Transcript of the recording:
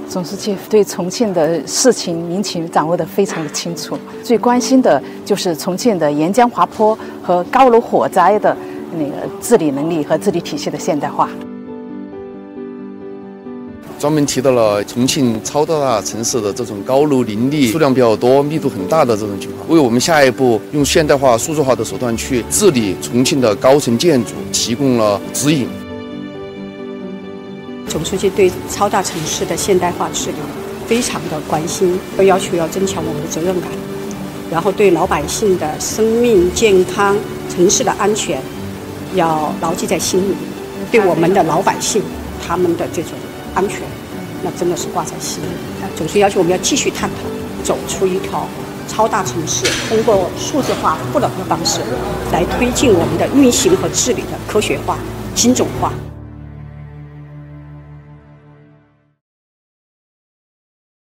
总书记对重庆的事情民情掌握得非常的清楚，最关心的就是重庆的沿江滑坡和高楼火灾的治理能力和治理体系的现代化。专门提到了重庆超大城市的这种高楼林立、数量比较多、密度很大的这种情况，为我们下一步用现代化、数字化的手段去治理重庆的高层建筑提供了指引。总书记对超大城市的现代化治理非常的关心，要求要增强我们的责任感，然后对老百姓的生命健康、城市的安全要牢记在心里，对我们的老百姓他们的这种安全，那真的是挂在心里。总书记要求我们要继续探讨，走出一条超大城市通过数字化赋能的方式，来推进我们的运行和治理的科学化、精准化。